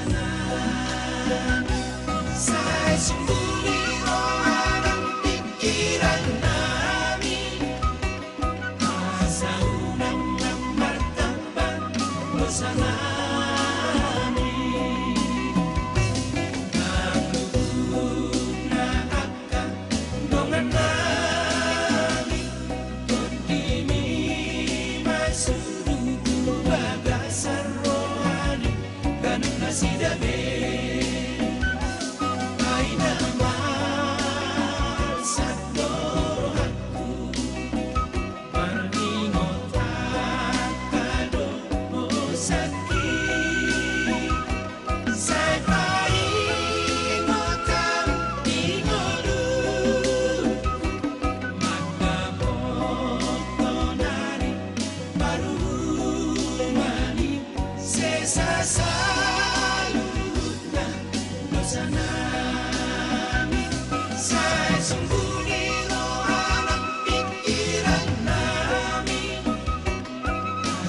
nami Saya sembunyi rohanang pikiran nami Asa unang ng martaban dosa nami Naglubog na akan dongan nami Kundi mi masurugo bagasar rohani Ganun na si David Ay naman sa dorohanku Maningot at kadomo sakit Sa'y paingot ang tinulog Magdamot ko na rin parumani Sesasalud na dosa namin Sa'y sembunyi rohanang pikiran namin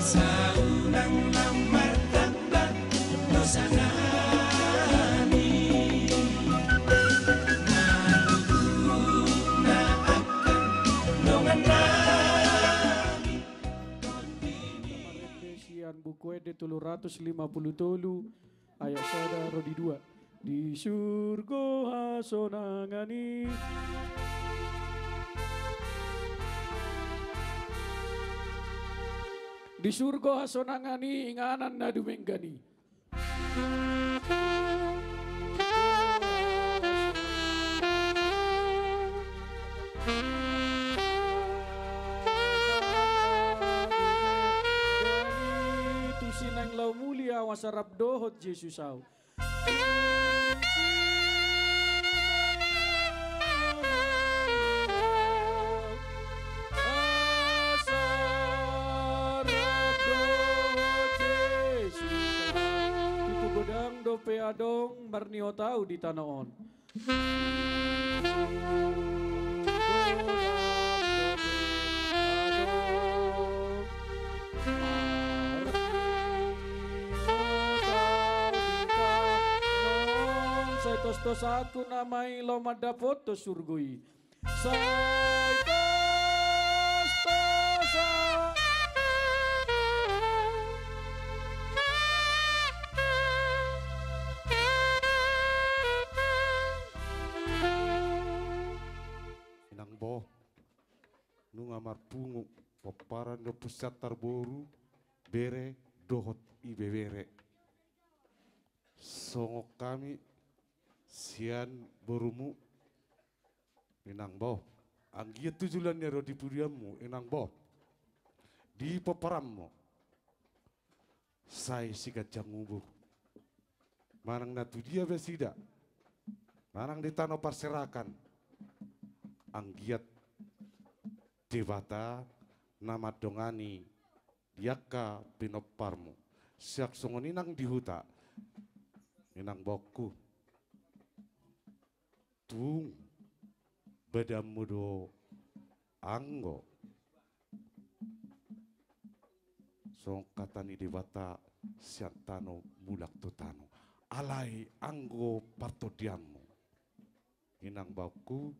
Sa unang ng martaban dosa namin Nalugod na akan dongan namin Sian buku ede 350 tolu ayat sada rodi 2 di surga hasonangani di surga hasonangani inganan na dumenggani tu sinang lau mulia wasarap dohot Yesus au Godang dope adong marnio tau di tanah on. Saya tos aku namai lomada foto surgui. Saya tos Bo nunga marpungu paparan do pusat tarboru bere dohot ibebere songo kami sian borumu inang bo anggia tujulannya ro di pudiamu inang bo di paparammu sai sigat jangubu manang natu dia besida manang di tanah parserakan anggiat dewata nama dongani diaka pinoparmu siak songoninang dihuta inang boku tung bedamu do anggo songkatani dewata siantano mulak tutano alai anggo partodiamu inang boku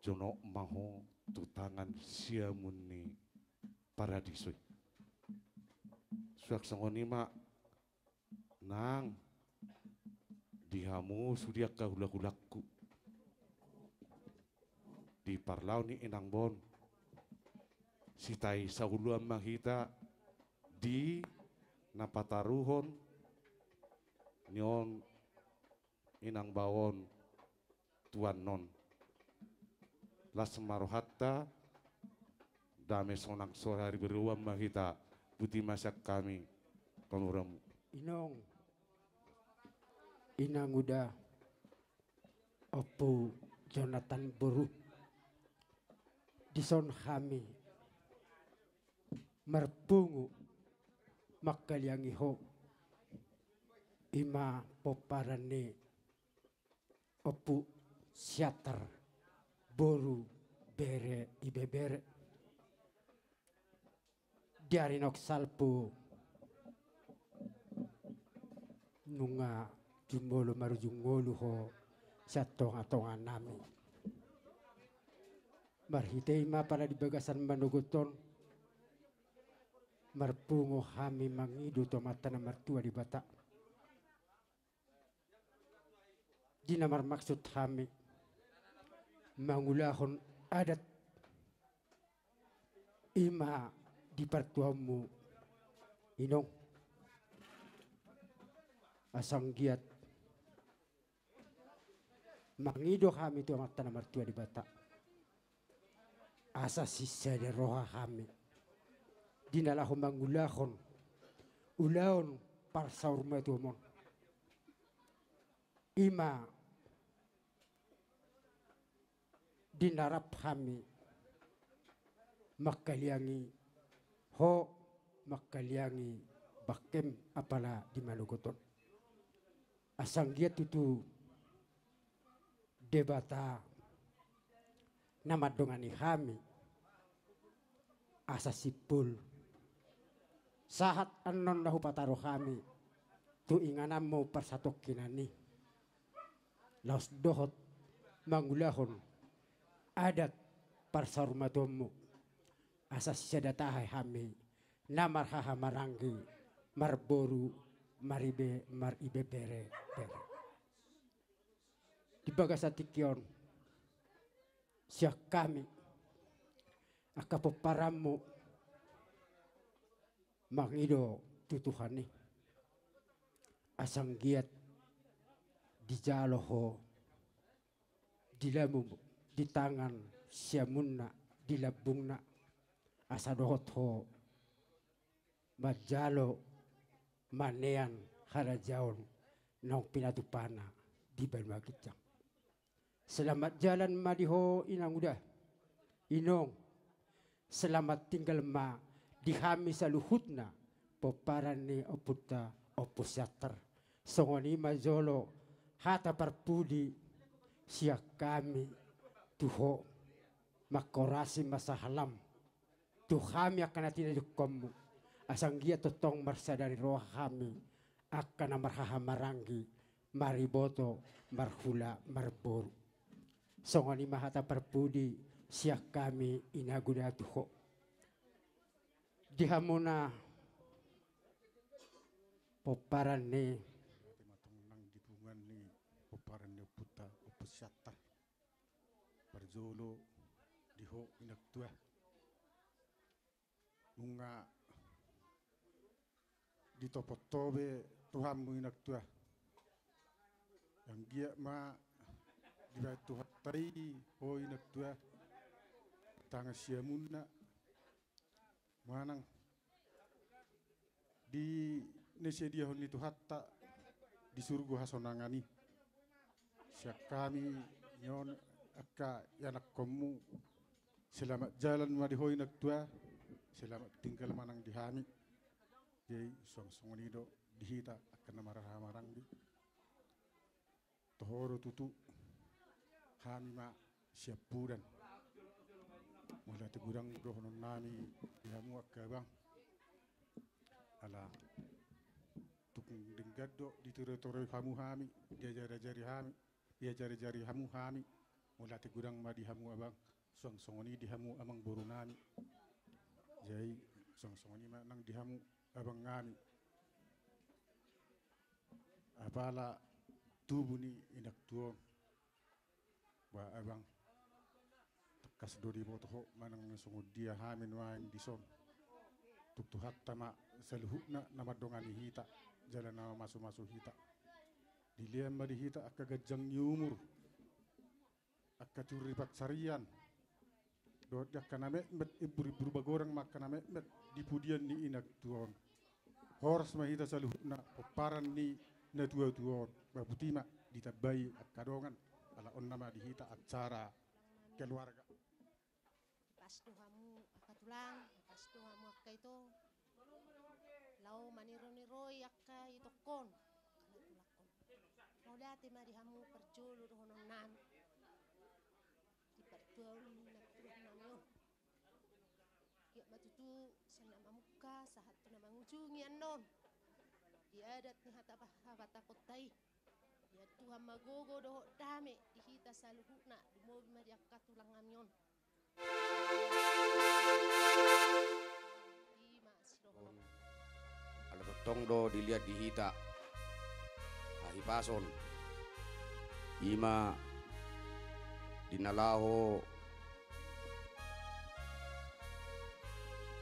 jono maho tutangan siamunni paradisoi suak songonima nang dihamu sudia kahula-hulaku di parlau ni inang bon sitai sahuluan mahita di napataruhon nyon inang bawon tuan non las marohatta dame sonang sorari beruam mahita buti masak kami konuramu inong inang udah opu Jonathan Buru dison kami merpungu makaliangi ho ima poparane opu siater boru bere ibebere diarinok salpu nunga jumolo marujungolu ho sa tonga-tonga nami. Marhitay ma para di bagasan manuguton marpungo kami mangidu to mata na martua di bata. Di na marmaksud kami mangulahon adat ima di pertuamu inong asanggiat mangido kami to mata na martua di bata. Asa sisa de roha kami dinalahon mangulahon ulaon parsaur metumon ima dinarap kami makaliangi ho makaliangi bakem apala di malugoton asanggiat itu debata nama dongani kami asa sipul sahat anon dahu pataro kami tu inganam mo persatok kinani laos dohot mangulahon adat parsarumatomu asa sisadatahay kami namar haha maranggi marboru maribe bere di bagasatikion siya kami akapoparamu mangido tutuhani asanggiat di jaloho dilamu di tangan siamunna dilabungna asadohot ho majalo manean harajaon nong pinatupana di Balmakitjang. Selamat jalan madiho inang udah inong selamat tinggal ma di kami saluhutna poparan ni oputa opusater songoni majolo hata parpudi siak kami tuho makorasi masahalam tu kami akan tidak jukommu asanggia totong marsadari roh kami akan marhaha marangi mariboto marhula marboru songoni mahata parpudi siak kami inaguda tuho dihamuna poparan ni Matang dipungan ni poparan ni puta opusyata Parzolo diho inaktua nunga ditopotobe tuhamu inaktua yang gia ma dibatu hatai ho inaktua tanga siamunna manang di nesedia hon itu hatta di surga hasonangani siak kami nyon akka yanak komu selamat jalan madihoy nagtua selamat tinggal manang dihami jadi song-songonido dihita akan namaraha marangdi tohoro tutu kami ma siap bulan mulai tegurang dohonon nami dihamu akabang ala tukung denggaddo ditore-tore hamu hami dia jari-jari hami dia jari-jari hamu hami mulai tegurang ma dihamu abang song-songoni dihamu amang borunami jadi song-songoni ma nang dihamu abang ngami apala tubuni inak tuon ba abang tekas dodi botoho manang sungud dia hamin wain dison tuktu hatta ma saluhukna nama dongani hita jalan nama masu-masu hita diliam ma di hita akka gajang nyumur akka turipat sarian dot yakana met ibur-ibur bagorang makana met dipudian ni inak tuon hors ma hita saluhukna peparan ni na tuon babutima ditabai akadongan ala on nama di hita acara keluarga pastuhamu akatulang pastuhamu akka ito lau maniro-niroi akka itokon kanatulakon mau dati marihamu perjulu dohonon nami di pertuan naktuh namion kiak matutu sana mamuka sahat tu namang ujungi anon dia badat ni hata habat takot tay. Ya Tuhan magogo doho dami dihita sa luhuna dumobi mariak katulang amyon. Ima siroho. Alatotong do dilihat dihita hahipason ima dinalaho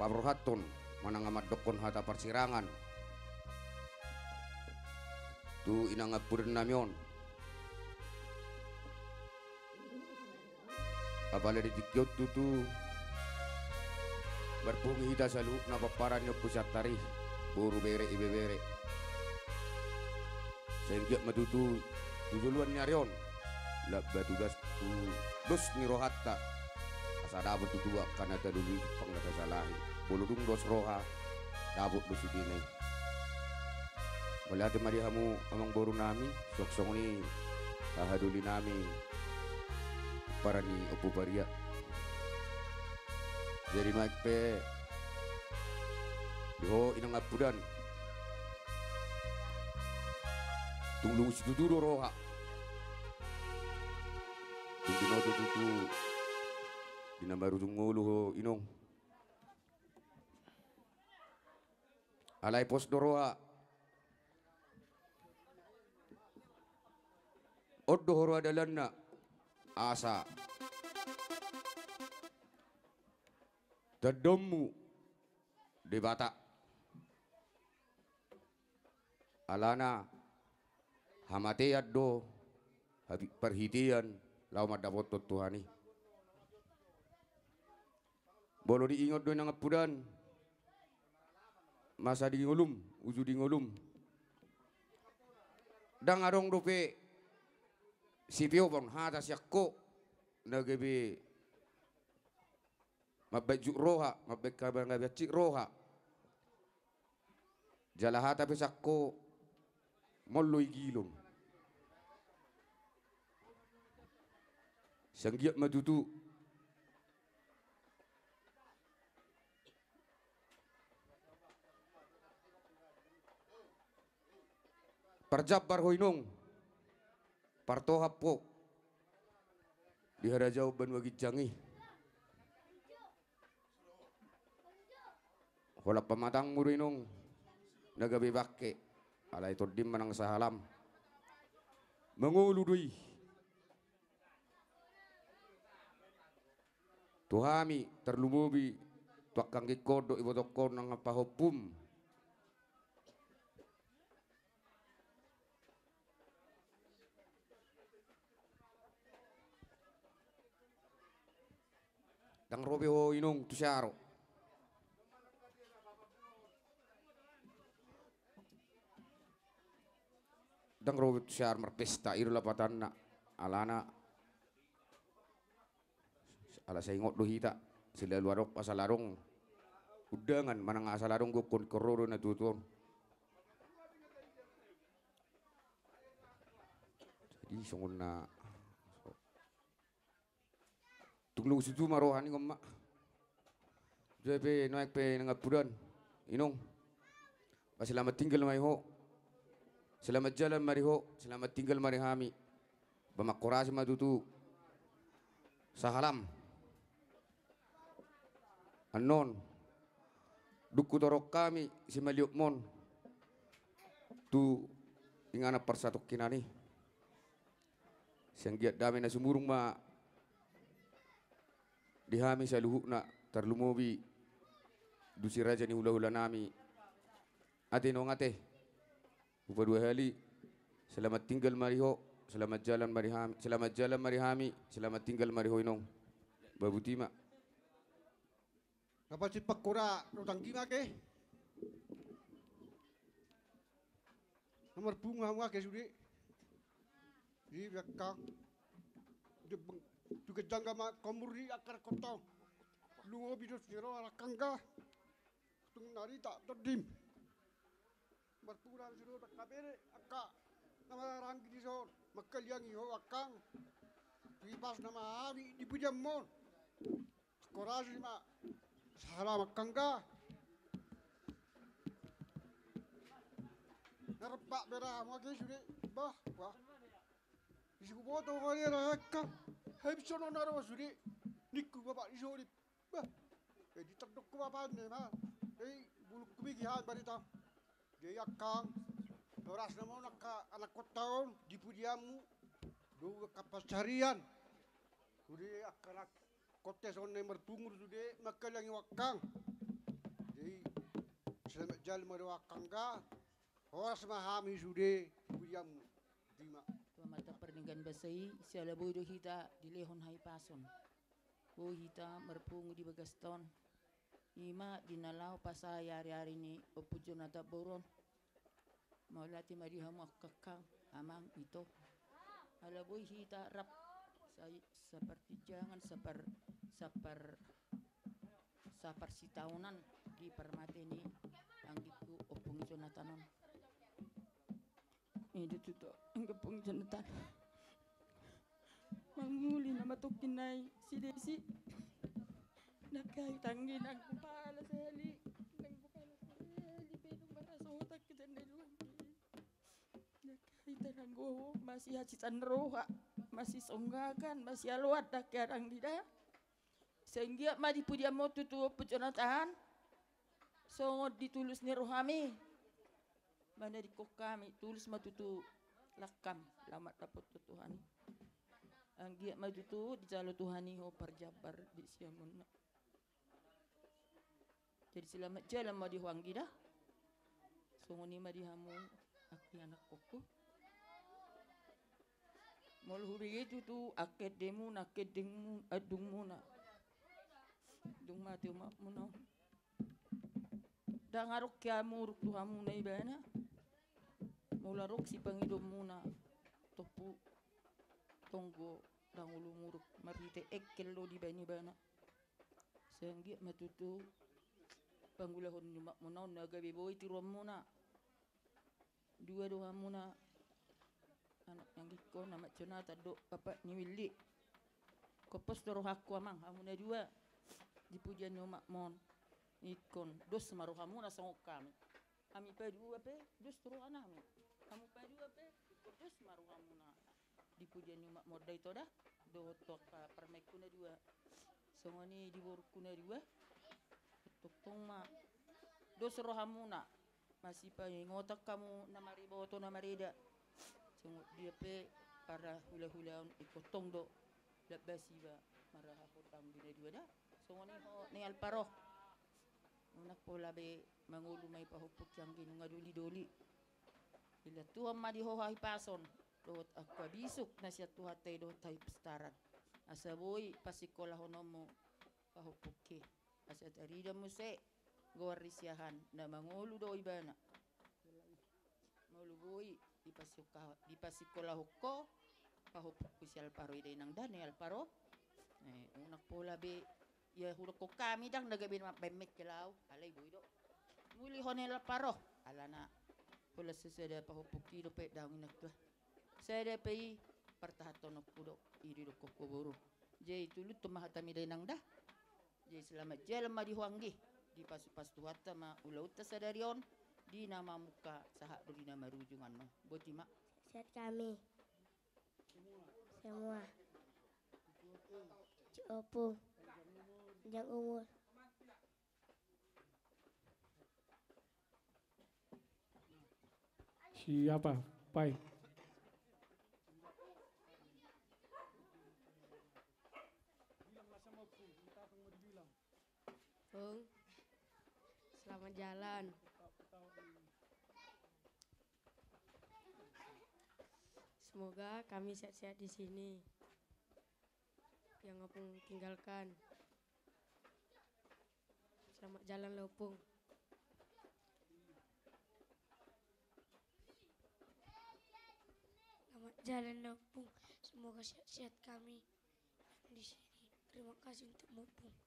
pabrohaton manangamat dokon hata persirangan tu inangapurin namyon apalagi dikyot tu berpungi hita salu na paparan yung pusat tarih buru bere ibe bere sehingga matutu tujuluan nyarion la batugas tu dos ni rohatta asada tutua karena tadulu pangnata salahi boludung dos roha dabut dos udinay walati marihamu amang boru nami sok-sok ni tahaduli nami para ni opo baria jadi magpe yo inang apudan tunglung situduro roha tungdinoto tutu dinamaru tungulu ho inong alay pos doroha oddo horo adalanna asa tadammu debata alana hamate addo perhitian lau madapot tuhani bolo diingot do nang apudan masa di ngulum uju di ngulum dang arong dope sipio bang hata syakko nagebe mabaju roha mabek kabar ngabaci roha jalahata pesakko molloy gilong sanggiat matutu parjabar hoinong partohap po di harajau ban wagi jangi holap pamatang murinong nagabi bakke alay todim manang sahalam menguludui tuhami terlumubi tuakang gikodo ibotokon nang pahopum dang robe ho inong tusyaro dang robe tusyar marpesta iru lapatan na alana ala saingot dohita sila luarok pasalarong udangan manang asalarong gukon kororo na tuton jadi songon na tunglung situ marohani ngomma jepe noek pe nangapudan inong selamat tinggal mai ho selamat jalan mari ho selamat tinggal mari hami bamakorasi madutu sahalam anon duku torok kami si maliuk mon tu ingana persatuk kinani siang giat dami na sumurung ma dihami sa luhuk na terlumubi dusi raja ni hula-hula nami ate nong ate upa dua hali selamat tinggal mariho selamat jalan marihami selamat jalan marihami selamat tinggal mariho inong babu tima Dapat si pakura utang gima ke? Nomor bunga mua ke sudi. Di belakang. Juga jangka mak komuri akar kotong. Lungo bidus niro arakangga. Tung nari tak terdim. Berpura siro tak kabere akak. Nama ranggi di son. Makal yang iho akang. Di pas nama hari di pujam mon. Korasi mak. Salah makangga. Narpak bera magi sudah bah wah. Isi ku boto kali rakam. Habis sono naro sudah. Nikku bapak isori. Bah. Diterduk ku bapak ni mah. Bulu kubigihan barita. Dia yakang. Doras namo anak kota di pudiamu. Dua kapas carian. Sudah akan kota sonne mertungur sudah makalangi wakang. Jadi selamat jalan merwakang ga. Horas mahami sudah pudiamu. Dima. Pamata perninggan basay siya boy do hita dilehon hay pason. Bo hita merpungu di bagaston. Ima dinalaw pa sa yari-yari ni Opujo na taboron. Maulati marihamu akakang amang ito. Alaboy hita rap sa partijangan sa parsitaunan di parmate ni ang giku opung Jonathanon. Ini tuto ang gapong Jonathan. Manguli na matukinay si Desi. Nagkaitanggin ang kupala sa hali. Nang kupala sa hali. Pinong marasotak kita na luwang. Nagkaitan ang goho. Masih hacitan roha. Masih songgakan. Masih aluat dakyarang dida. Sehingga madipudia mo tutuo po Jonathan. Songod ditulus ni rohami. Mana di kok kami tulis matutu lakam lamat dapat Tuhan. Ang giat matutu di jalo Tuhani ho parjabar di siamun. Jadi selamat jalan ma di huang gida. Sunguni ma di hamu aki anak koko. Mol huri itu tu aked demu naked demu adung muna. Dung mati umak muna. Dangarok kya muruk tuhamu na ibana. Mula rok si pangidom muna topu tonggo dangulu muruk marite ekkel lo di bani bana senggi matutu pangulahon nyumak muna naga beboy tiruam muna dua doa muna anak yang giko nama Jonathan do bapak ni Willy kopos doroh aku amang amuna dua dipujian nyumak mon ikon dos maruh amuna sangok kami kami pa dua pe dos turu anami kamu padu apa? Terus maru kamu na dipujian nyumak modal itu dah. Do tok permek kuna dua. Songoni dibor kuna dua. Tok tong ma. Do suruh kamu na. Masih pa ngotak kamu namari boto namarida. Songot dia pe para hula-hula ikotong do. Labasi ba marah hutang bina dua dah. Songoni ho ni alparo. Unak pola be mangulu may pahupuk yang ginunga doli-doli. Bila Tuhan madi hohai pason, dohot aku bisuk na siya tuhatay dohot hay pastaran. Asa boy pasikola honomo pahupuki. Asa tarida mo se gawarisyahan na mangulu do ibana. Mulu boy dipasikola hukko pahupuki si Alparo iday nang dani Alparo. Unak pola be ya hulok ko kami dang nagabin mapemek kilaw. Alay boy do. Muli honel Alparo. Alana. Pula sesada pahupuki do pe daung nak tu. Saya pe pertahaton kudo iri do kokoboro. Je tulut to mahatami dai nang dah. Je selamat jalan ma di huanggi di pasu-pas tuata ma ulauta sadarion di nama muka sahak do di nama rujungan no. Boti mak. Sehat kami. Semua. Opung. Panjang umur. Siapa? Pai. Pung. Selamat jalan. Semoga kami sehat-sehat di sini. Yang Opung tinggalkan. Selamat jalan Opung. Selamat jalan Opung. Semoga sehat-sehat kami yang di sini. Terima kasih untuk Opung.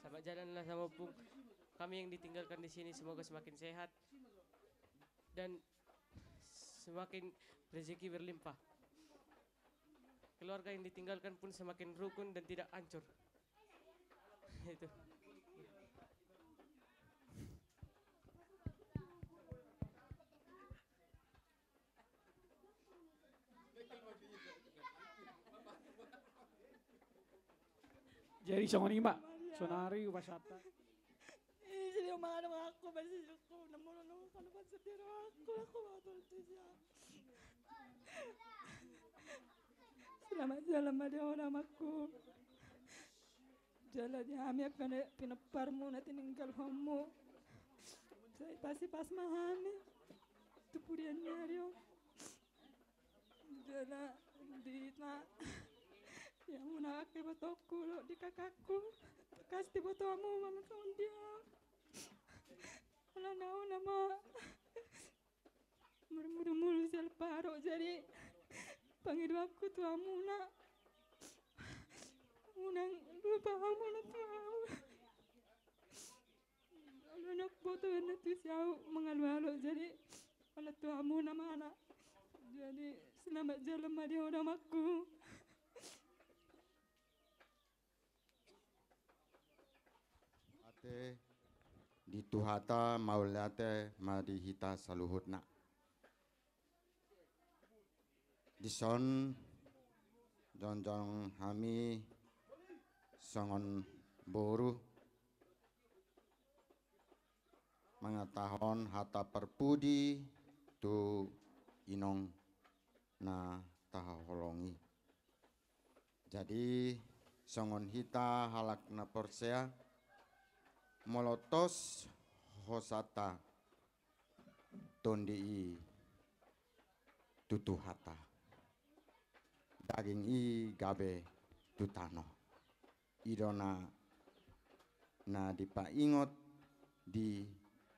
Selamat jalanlah sama Opung. Kami yang ditinggalkan di sini semoga semakin sehat dan semakin rezeki berlimpah. Keluarga yang ditinggalkan pun semakin rukun dan tidak hancur. Itu. Jadi songon ima, sonari wasata. Sila mga ako, basi ako, namulunong ko naman sa tira ako matulti siya. Selamat jalan pada orang aku. Jalan kami akan pinaparmu na tininggal kamu. Saya pasti pas mahami. Itu purian nyari. Jalan di na. Yang muna kay batoku lo di kakakku. Kasih botomu mga kawan dia. Wala na nama. Murmur-murmur sel paro jadi pangidu aku tu amuna. Unang lupa amuna tu amu. Anak boto na tu siau mengalu-alu jadi wala tu amuna mana. Jadi selamat jalan madi orang aku. Di tuhata maulate madi hita saluhutna. Di son jonjong hami songon boru mengetahuan hata perpudi tu inong na taholongi. Jadi songon hita halak na porsea molotos hosata tondi tutu hata daging i gabe tutano idona na dipaingot di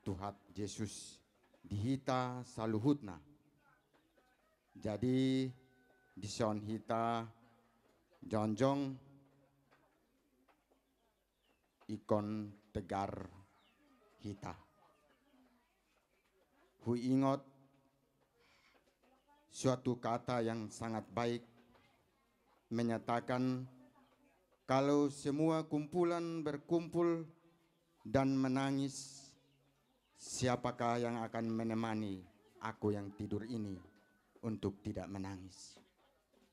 Tuhat Yesus dihita saluhutna. Jadi dison hita jonjong ikon tegar hita. Hui ingot suatu kata yang sangat baik menyatakan kalau semua kumpulan berkumpul dan menangis, siapakah yang akan menemani aku yang tidur ini untuk tidak menangis?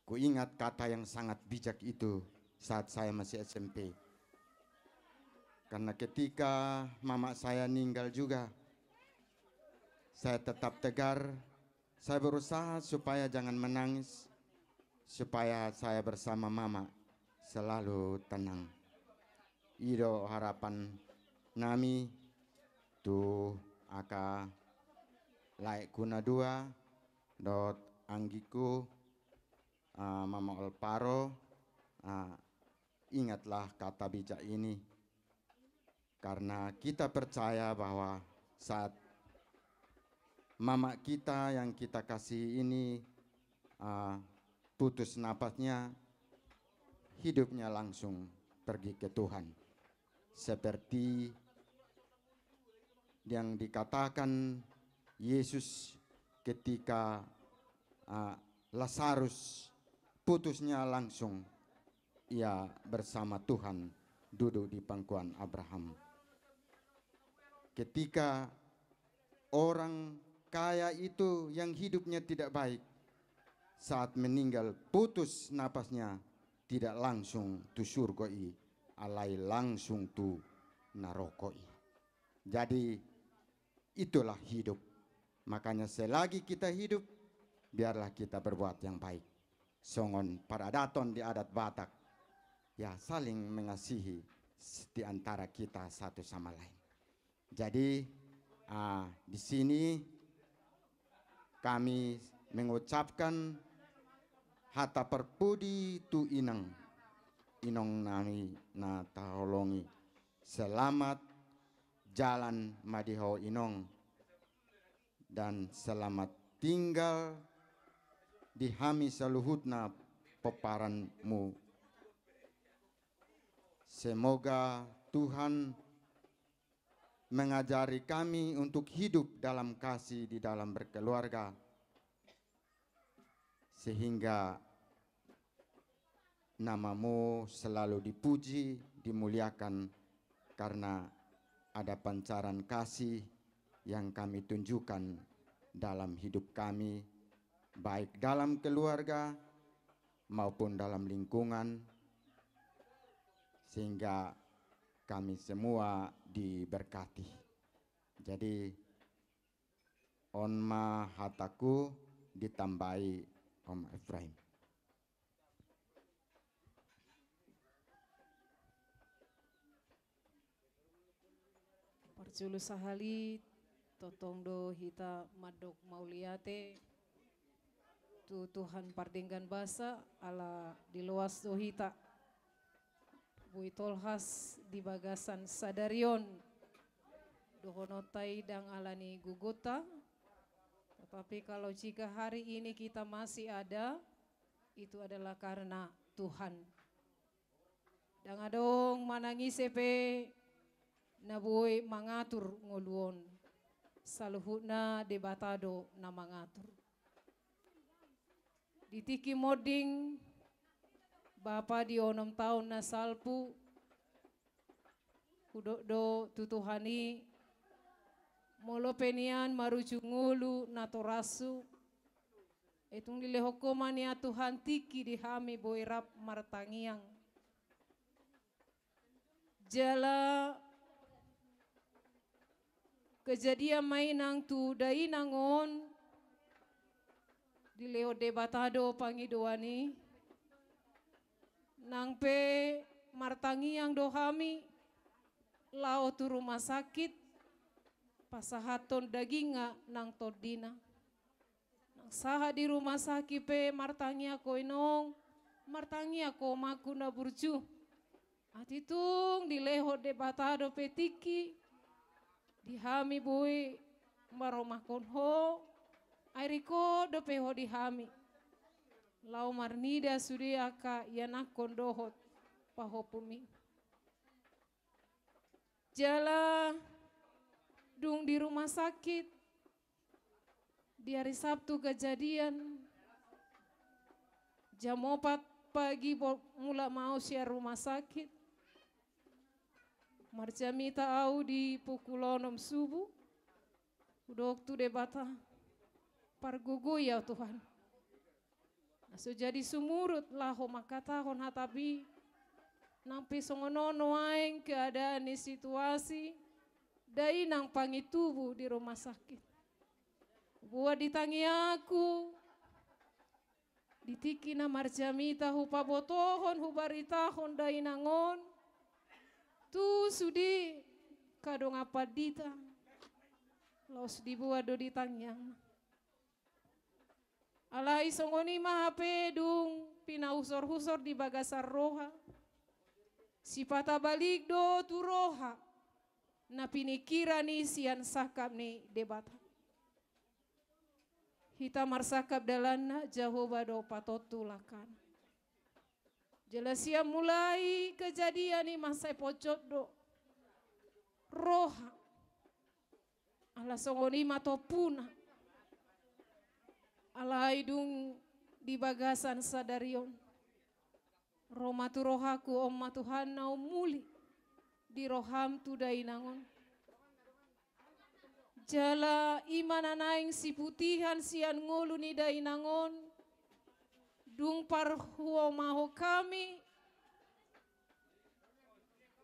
Ku ingat kata yang sangat bijak itu saat saya masih SMP. Karena ketika mama saya meninggal juga, saya tetap tegar. Saya berusaha supaya jangan menangis, supaya saya bersama mama selalu tenang. Ido harapan nami tu aka laik kuna dua dot anggiku mama Olparo, ingatlah kata bijak ini. Karena kita percaya bahwa saat mama kita yang kita kasih ini putus napasnya, hidupnya langsung pergi ke Tuhan. Seperti yang dikatakan Yesus ketika Lazarus putusnya langsung ia bersama Tuhan duduk di pangkuan Abraham. Ketika orang kaya itu yang hidupnya tidak baik, saat meninggal putus napasnya, tidak langsung tu surgoi, alai langsung tu narokoi. Jadi itulah hidup. Makanya selagi kita hidup, biarlah kita berbuat yang baik. Songon paradaton di adat Batak, ya saling mengasihi di antara kita satu sama lain. Jadi di sini kami mengucapkan hata perpudi tu inong nami na taholongi. Selamat jalan madiho inong dan selamat tinggal di hami saluhutna peparanmu. Semoga Tuhan mengajari kami untuk hidup dalam kasih di dalam berkeluarga, sehingga nama-Mu selalu dipuji, dimuliakan, karena ada pancaran kasih yang kami tunjukkan dalam hidup kami, baik dalam keluarga maupun dalam lingkungan, sehingga kami semua diberkati. Jadi onma hataku ditambahi Om Efraim. Parjulu sahali totong do hita madok mauliate tu Tuhan pardenggan basa ala di luas do hita bui tolhas di bagasan sadarion dohonotai dang alani gugota. Tetapi kalau jika hari ini kita masih ada, itu adalah karena Tuhan. Dang adong manangi sepe nabuy mangatur ngoluon saluhuna debatado na mangatur. Ditiki moding Bapa di 6 tahun na salpu hudok do tutuhani molo penian maruju ngulu na torasu etung dilehokomania Tuhan tiki dihami boirap martangiang jala kejadian mainang tu dai nangon di leo debatado pangidoani nang pe martangiang dohami lao tu rumah sakit pasahaton daginga nang todina nang saha di rumah sakit pe martangia koinong martangia ko maku na burju atitung di leho debatado petiki dihami bui maromah konho airiko dopeho dihami lau marnida sudiaka yanak kondohot pahopumi jala dung di rumah sakit di hari Sabtu kejadian jam 4 pagi mula mau siar rumah sakit marjamita au di pukul 6 subuh udok tu debata pargugu ya Tuhan. So jadi sumurut laho makatahon hatabi nampi songonono aing keadaan di situasi dai nang pangitubu di rumah sakit. Buat ditangi aku ditiki na marjamita hupa botohon hubaritahon dai nangon tu sudi kadong apa dita los dibuat do ditangyang. Alai songoni mahape dung pinausor-husor di bagasar roha. Si pata balik do tu roha. Na pinikira ni sian sakap ni debata. Hita marsakap dalana Jehovah do patotu lakan. Jelasia mulai kejadian ni masa pocot do. Roha. Ala songoni matopuna. Alai dung di bagasan sadarion. Roma tu rohaku omma Tuhan nau muli. Di roham tu dainangon. Jala iman anaing si putihan sian ngulu ni dainangon. Dung parhuo maho kami.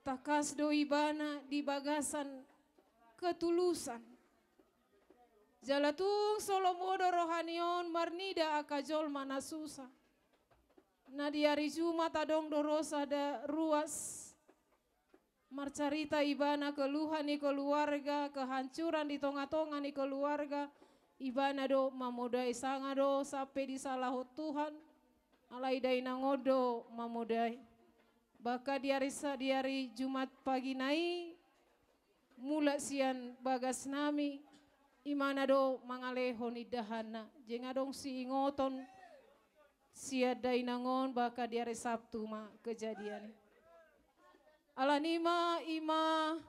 Takas do ibana di bagasan ketulusan. Jalatung solomodo rohanion marnida akajol mana susah. Na di hari Jumat adong dorosa da ruas. Marcarita ibana keluhan ni keluarga, kehancuran di tonga-tonga ni keluarga. Ibana do mamodai sanga do sampai di salahu Tuhan. Alai dai nangodo mamodai. Baka di hari Jumat pagi nai mula sian bagas nami. Imana do mangalehon idahana jenga dong si ingoton sia dainangon baka di hari Sabtu ma kejadian alanima ima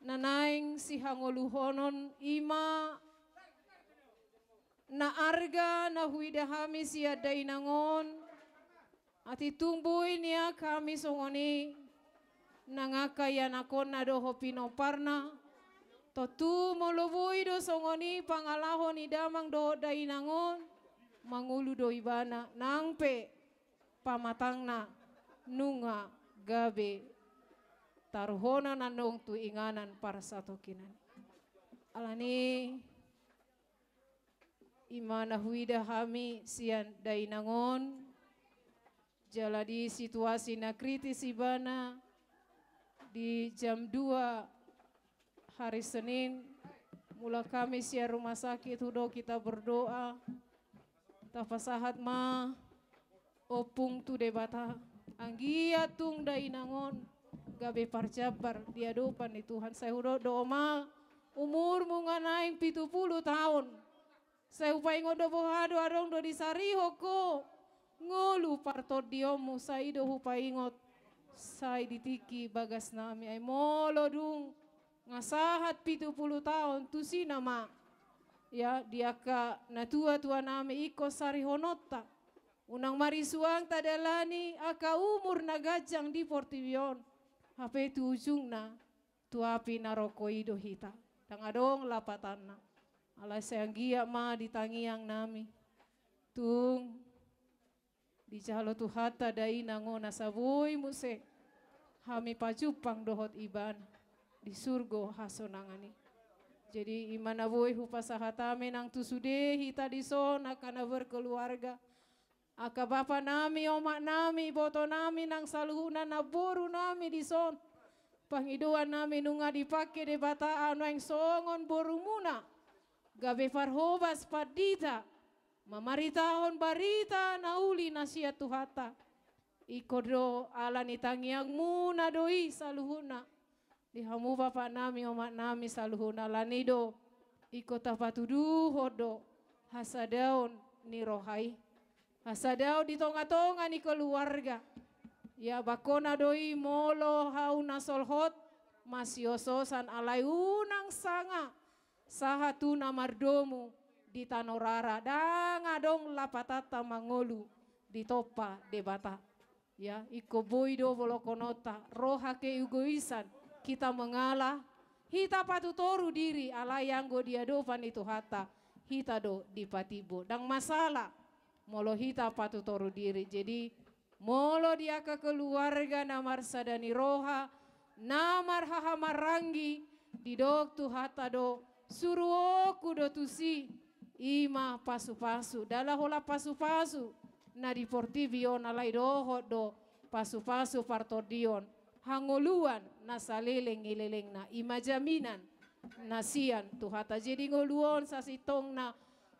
nanaing si hangoluhonon ima na arga na huidahami siya dainangon ati tumbuin niya kami songoni nangakayan ako na doho pinoparna totu moloboy do songoni pangalahon ni damang do dainangon mangulu do ibana nangpe pamatang na nunga gabe taruhona nanong tu inganan para satu kinan alani imana huida hami sian dainangon jaladi situasi na kritis ibana di jam 2 hari Senin mula kami siar rumah sakit hudo kita berdoa tapasahat ma opung tu debata anggia tung dainangon gabe parjabar dia dopan di Tuhan saya hudo doma umur munganaing 70 tahun saya upai ngodo bohado adong do disariho ko ngolu parto diomu saya do upai ngot saya ditiki bagas nami ay molo dung ngasahat 70 tahun tu si nama ya dia ka natua tua nami iko sarihonota unang marisuang tadalani aka umur nagajang di Portivion hape tu ujungna tu api naroko ido hita dang adong lapatana alai sayanggia ma ditangiang nami tung di jalo tu hata dai nangona sabui muse hami pajupang dohot iban di surgo hasonangani jadi imana boy hupasahatame nang tu sude hita di sona kana berkeluarga aka bapa nami omak nami boto nami nang saluhuna naboru nami di son pangiduan nami nunga dipake de bataan yang songon borumuna gabe farhobas padita mamaritahon barita nauli nasihat tuhata ikodo ala nitangiang muna doi saluhuna dihamu bapak nami omak nami saluhuna lanido ikota patudu hodo hasadaon ni rohai hasadao di tonga-tonga ni keluarga ya bakona doi molo hauna solhot masiososan alai unang sanga sahatu namardomu di tanorara dangadong lapatata mangolu di topa debata ya iko boido bolokonota roha ke egoisan kita mengalah hita patutoru diri ala yang go diadopan itu hata hita do di patibo dang masalah molo hita patutoru diri jadi molo dia ke keluarga namar sadani roha namar hahamarangi di dok tu hata do suruh kudo tusi ima pasu-pasu dala hola pasu-pasu na di Portivio na lai dohot do pasu-pasu partodion hangoluan na saleleng ileleng na ima jaminan nasian tuhata jadi ngoluon sasitong na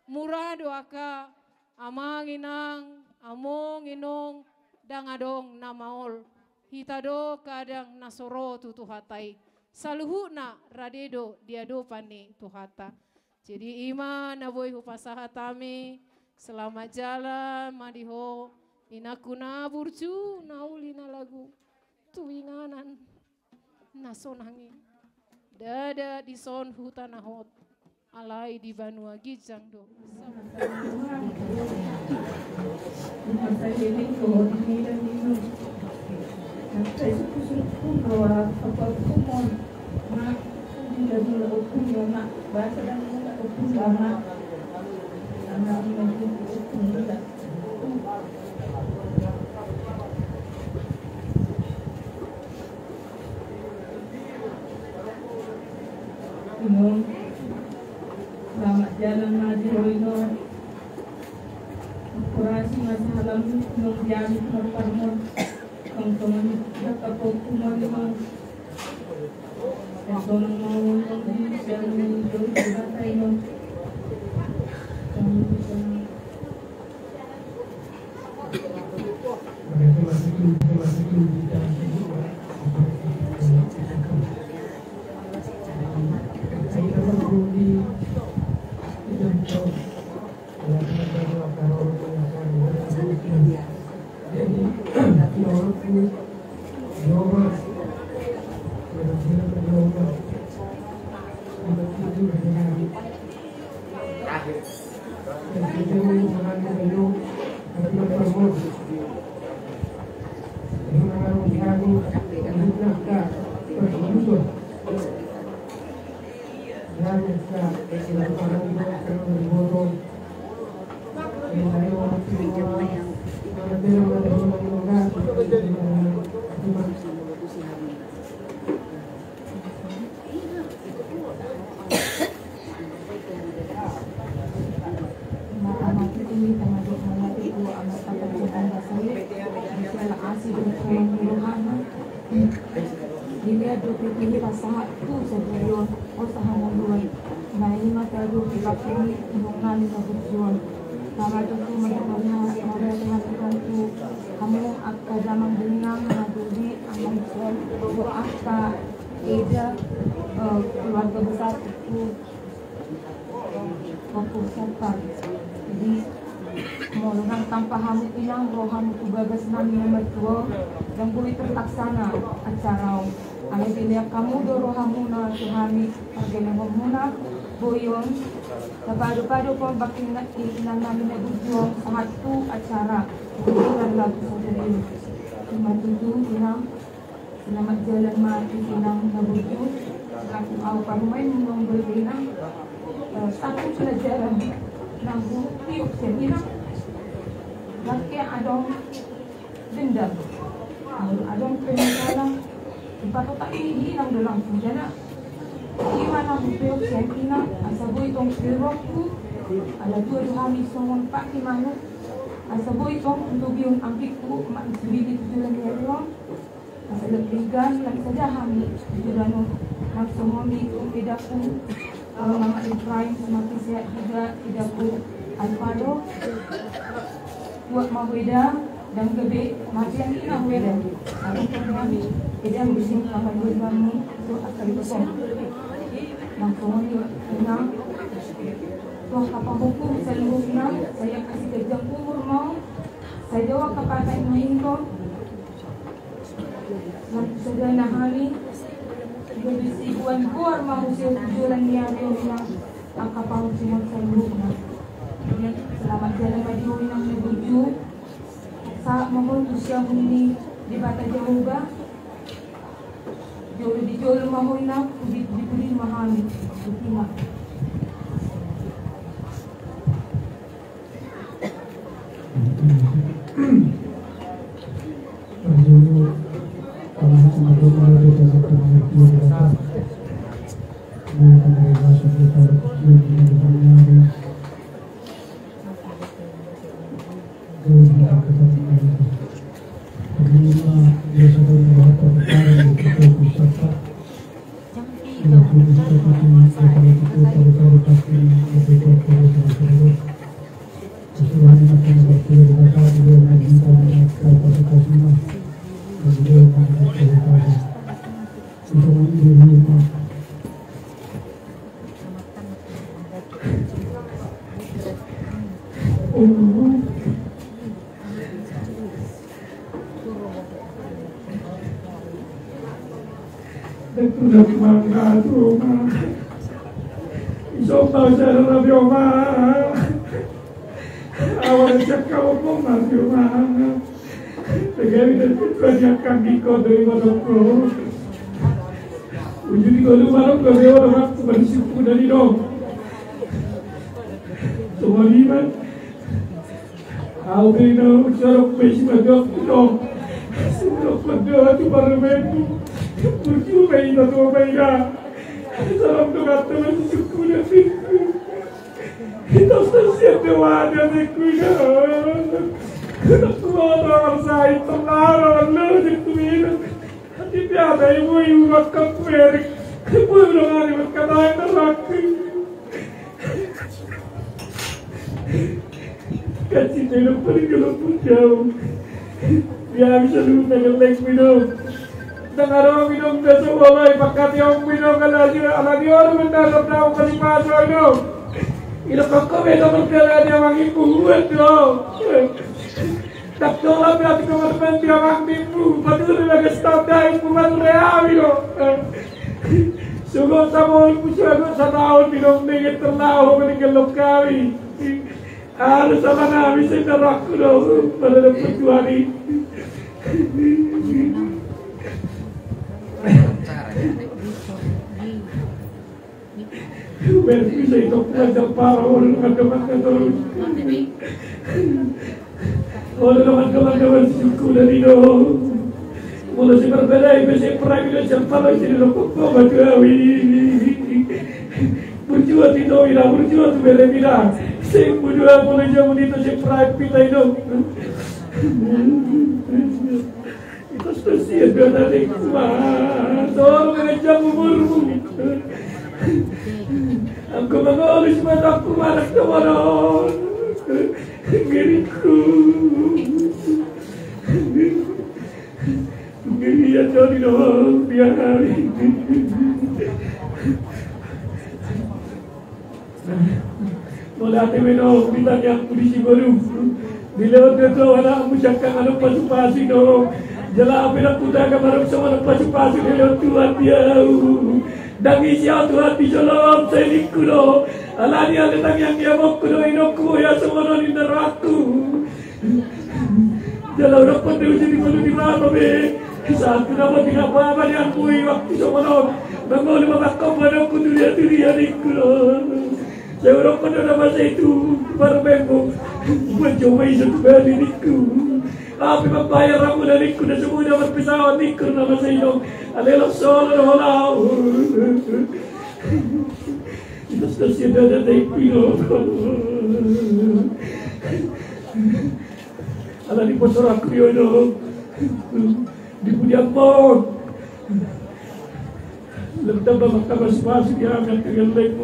murado aka amanginang amonginong dangadong na maol hitado kadang nasoro tuhatai saluhuna radedo diadopan ni tuhata jadi ima na boy hupasahatami selamat jalan madiho inakuna burju nauli na lagu tuinganan nasonangin dada di son hutanahot alai di Banua Gijang do selamat jalan Madi Roino kurasi masih halam nung diami parmon kong kapok kumon donang mau yang jauh batai no keluarga besar itu fokus serta. Jadi mohon tanpa hamu ilang roh hamu tugagas nami nomor 2 dan boleh terlaksana acara ala bila kamu doro hamu na tuhami agena muna boyon padu-padu pun bakin ilang nami na berjuang satu acara bukan lagu saudari cuma tujuh ilang selamat jalan mati ilang na berjuang aku au parumain memberi ilang satu pelajaran nang tiup senilang laki adong dendam adong penyesalan ipato tak hilang dalam penjara gimana tiup senilang asaboy tong pirokku ala dua hari somon pak kimano asaboy tong untuk biung angkikku mak sebidi tujuan dia dong asal pegan lagi saja kami tujuan nak somomi kedaku Mama Ibrahim semakin sehat juga tidak Alfado buat maweda dan gede mati yang ina weda aku kami tidak mesti kapan kamu itu akan kosong langsung ina tuh kapal hukum seluruhnya saya kasih kerja umur mau saya jawab kepada ibu sederhana hari jadi si buan buar mau jualan dia bilang kapal semua seluruhnya selamat jalan bagi yang menuju saat mohon usia ini di bata Jehovah jauh di jauh mohon nak diberi mahami terima Sugod tamon pusagot sa taon pinongdingit terlaho meninggal kami. Harus sama nabi saya narak kulo pada dapat tuari. Bisa itu pelajar para orang kawan-kawan terus. Orang kawan-kawan suku dari do. Mula si berbeda bisa perang dengan siapa lagi di lokok batu awi. Berjuang itu ira berjuang tu bela. Saya berjuang mulai zaman itu saya perang pita itu. Itu stasiun ada di kumah. Tolong ngajak umurmu. Aku mengolis mataku marak tawaran. Ngeriku. Ngeri ya jadi dong dia hari. Mulai minum ditanya polisi baru. Bila dia tahu anak musyakkan anak pasu-pasu dong. Jelah bila kuda kamaruk sama anak pasu-pasu dia Tuhan dia. Dangi siya Tuhan di jalan seliku do. Ala dia letang yang dia mau kudo inoku ya semua ni neraku. Jalan dapat dia jadi malu di mana be. Saat kenapa tidak apa-apa yang kui waktu semua no. Bangun lima bakau pada aku dunia niku do. Saya orang pada masa itu berbengkok mencoba itu beli niku. Api membayar aku dari niku dan semua dapat pesawat niku nama saya dong. Alelok solo holau. Itu stasiun ada pino. Ala di posor aku yo di Budiang Pon. Lepas mahkamah spasi dia ambil kalian lagi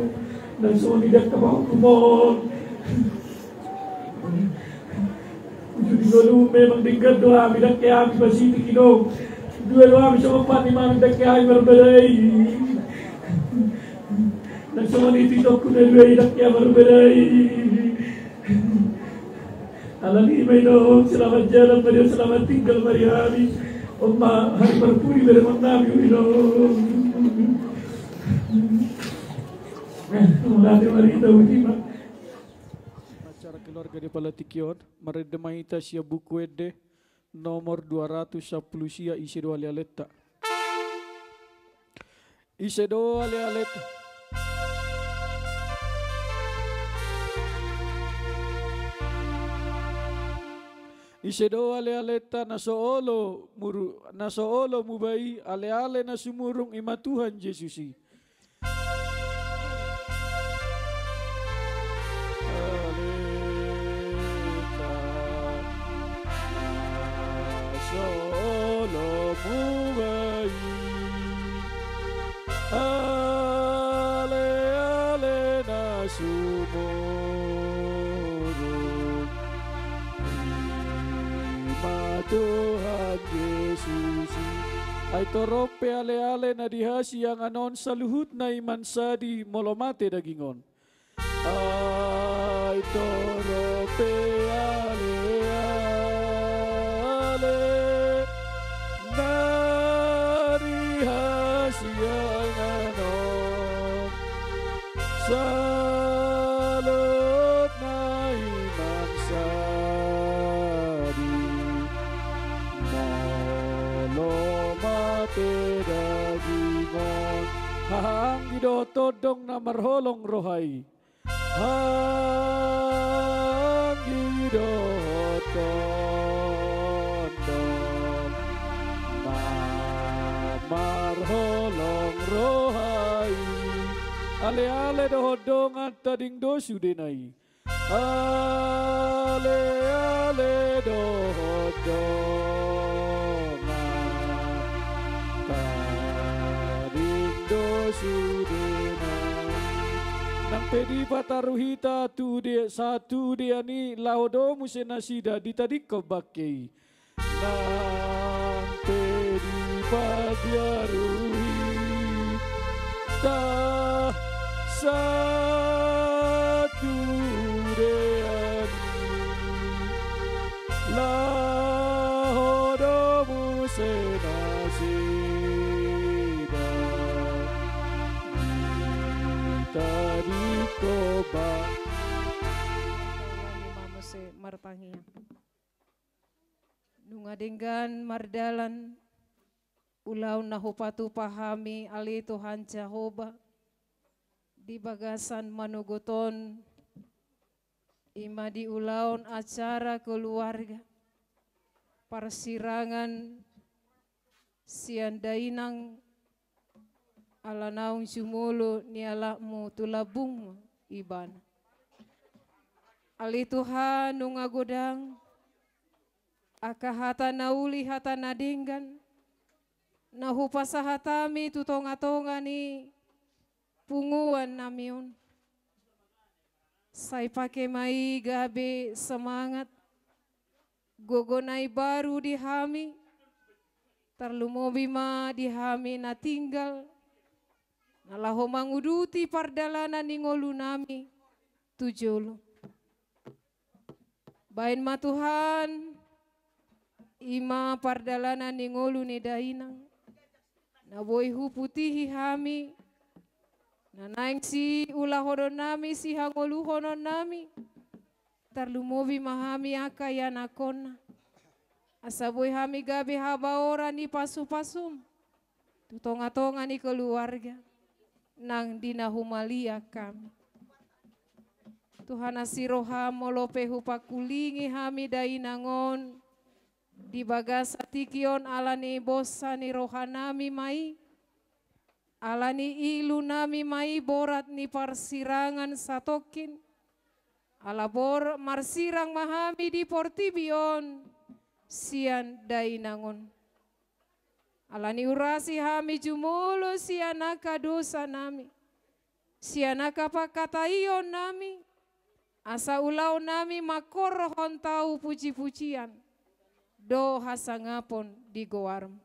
dan semua tidak kebawah kumon. Jadi dulu memang tinggal doa bidak kaya masih dikino. Dua doa bisa empat lima bidak kaya berbedai. Dan semua itu aku dan dua bidak kaya berbedai. Alam ini maino selamat jalan pada selamat tinggal mari hari. Oma hari berpuri bersama Nabi Wino. Acara keluarga di Palatikion, meredemai tasya buku ede nomor 210 sia isi doa lialeta. Isi doa lialeta. Isi doa lialeta nasoolo mubai ale-ale na sumurung ima Tuhan Yesusi. Solo mubai ale na sumurung ima Tuhan Yesus. Ay torope ale na dihasi yang anon sa luhut na iman sadi molomate dagingon. Ay torope ale salot na iman sadi molomate dagingon. Hahang gidotodong na marholong rohay. Hahang gidotodong na marholong rohay. Ale-ale dohodongan tading dosu denai. Ale-ale dohodongan tading dosu denai. Nang pedi pataruhita tu dia satu dia ni laudo musenasida ditadik kebakei. Nang pedi pataruhita satu deani lahodomu senasida ba Taulani mamose marpangia. Nungadenggan mardalan ulaw na hupatu pahami ali Tuhan Jehovah di bagasan manuguton ima di ulaun acara keluarga persirangan sian dainang ala naung sumulu ni alakmu tulabung iban ali Tuhan nungagodang akahata nauli hata nadinggan nahupasahatami tutonga-tonga ni punguan namiun. Saya pakai mai gabe semangat. Gogonai baru di hami. Terlumobi ma di hami na tinggal. Nalaho manguduti pardalanan ni ngolu nami. Tujulu. Bain ma Tuhan. Ima pardalanan ni ngolu ni dainang. Naboy huputihi hami. Nanaing si ulahodon nami si hangoluhonon nami. Tarlumobi mahami akayan akona. Asaboy hami gabi habaora ni pasu-pasum. Tutonga-tonga ni keluarga. Nang dinahumalia kami. Tuhan asiroha molope hupakulingi hami dainangon. Di bagas atikion alani bosa ni rohanami mai. Alani ilu nami mai borat ni parsirangan satokin. Alabor marsirang mahami di portibion. Sian dainangon. Alani urasi hami jumulo sianaka dosa nami. Sianaka pakataion nami. Asa ulau nami makorohon tau puji-pujian. Do hasangapon di goarm.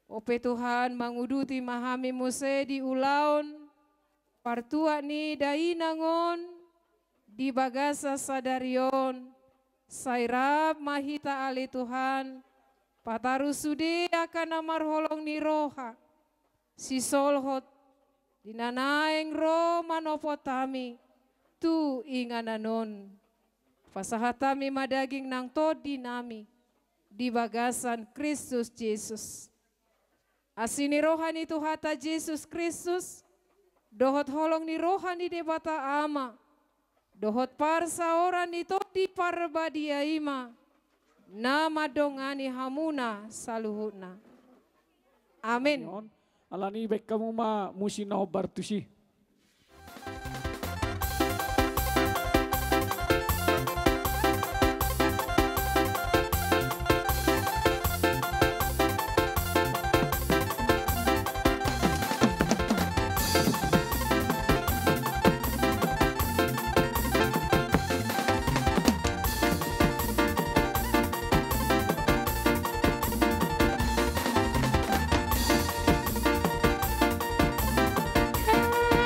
Ope Tuhan manguduti mahami muse di ulaun. Partua ni dainangon. Di bagasa sadarion. Sairab mahita ali Tuhan. Pataru sude akan amar holong ni roha. Si solhot. Dinanaeng ro manopotami. Tu ingananon. Pasahatami madaging nang todi nami. Di bagasan Kristus Yesus. Asini rohani Tuhata Yesus Kristus. Dohot holong ni rohani debata ama. Dohot parsa orang ni todi parbadia ima. Nama dongani hamuna saluhuna. Amin. Alani baik kamu ma musinaw bartusi. Hey!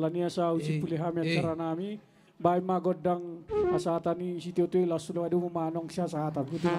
alania sa usi pulih kami acara nami. Bay magodang asatan ni si Tio langsung ada memanong siya sa hatan. Gitu.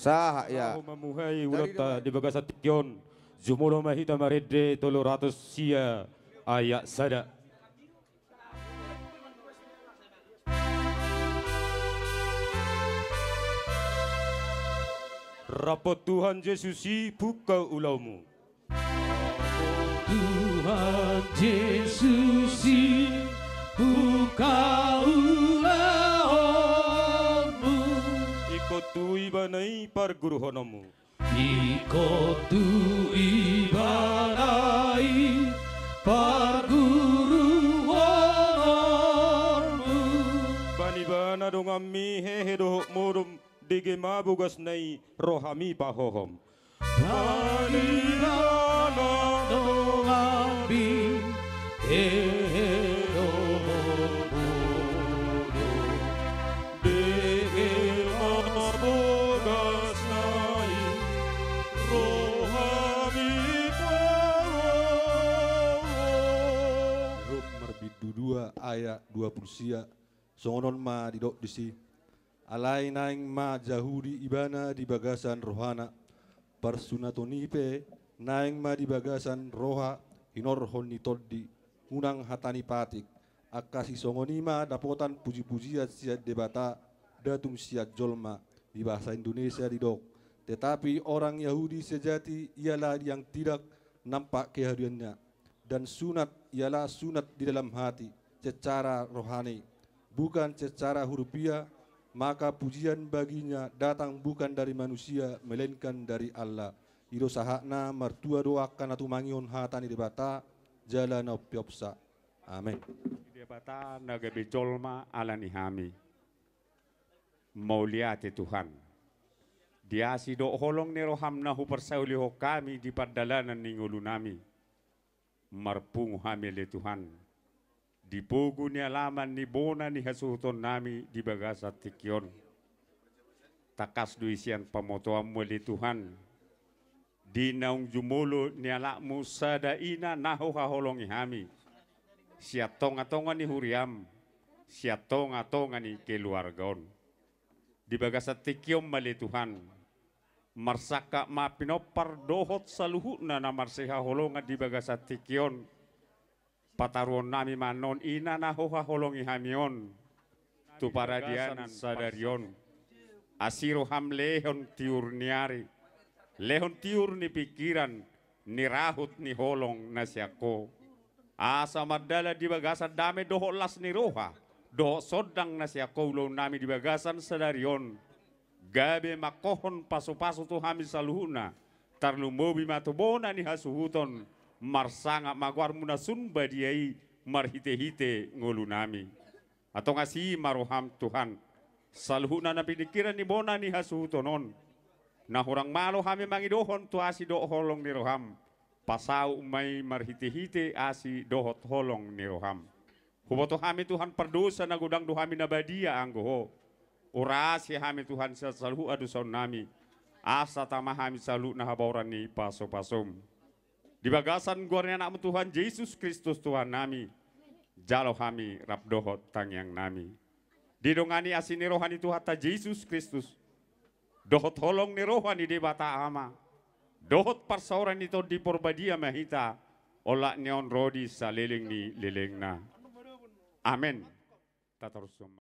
Sah ya. Aku memuhai ulata di bagasa tikyon. Jumuro mahita marede 300 sia ayak sada. Rapot Tuhan Yesusi buka ulaumu. Tuhan Yesusi buka ulaumu. Ikotu ibanai par guru honomu. Ikotu ibanai par guru honomu. Bani bana dong ami hehe doh murum dige mabugas nai rohami pahohom. Bani bana dong ami hehe ayat 20 sia songonon ma didok disi alai naing ma jahudi ibana di bagasan rohana parsunatonipe naing ma di bagasan roha hinor honni toddi unang hatani patik akasi songonima dapotan puji-pujian siat debata datung siat jolma di bahasa Indonesia didok, tetapi orang Yahudi sejati ialah yang tidak nampak kehadirannya dan sunat ialah sunat di dalam hati secara rohani, bukan secara hurufiah, maka pujian baginya datang bukan dari manusia, melainkan dari Allah. Ido sahakna mertua doakan atu mangion hatani debata, jalan opiopsa. Amin. Debata naga bejolma ala nihami. Mauliate Tuhan. Dia si do holong ni roham nahu persauli ho kami di pardalanan ningulu nami. Marpung hamile Tuhan. Di pogo ni alaman ni bona ni hasuton nami di bagasa tikyon. Takas duisian pamotoan muli Tuhan. Di naung jumulo ni alakmu sadaina naho haholongi hami. Siatonga-tonga ni huriam. Siatonga-tonga ni keluargaon. Di bagasa tikyon mali Tuhan. Marsaka mapinopar dohot saluhuna na marseha holonga di bagasa tikyon. Pataruan nami manon ina nahoha holongi hamion tu paradianan sadarion asiro ham lehon tiur niari lehon tiur ni pikiran ni rahut ni holong nasiako asa madala di bagasan dame doho las ni roha doho sodang nasiako ulo nami di bagasan sadarion gabe makohon pasu-pasu tu hami saluhuna tarlumobi matubona ni hasuhuton marsanga magwar muna sumba diai marhite-hite ngulu nami atau ngasi maroham Tuhan saluhuna na pinikiran ni bona ni hasutonon na hurang malo hami mangidohon tu asi do holong ni roham pasau umay marhite-hite asi dohot holong ni roham huboto hami Tuhan perdosa na gudang duhami na badia anggoho urasi hami Tuhan sa saluhu aduson nami asa tama hami salu na habauran ni paso-pasom. Di bagasan guarnya anak Tuhan Yesus Kristus Tuhan nami. Jalo kami rapdohot tangyang nami. Didongani asini rohani Tuhan ta Yesus Kristus. Dohot holong ni rohani di bata ama. Dohot parsauran ito di porbadia mahita. Ola neon rodi sa liling ni liling na. Amen. Tatarusum.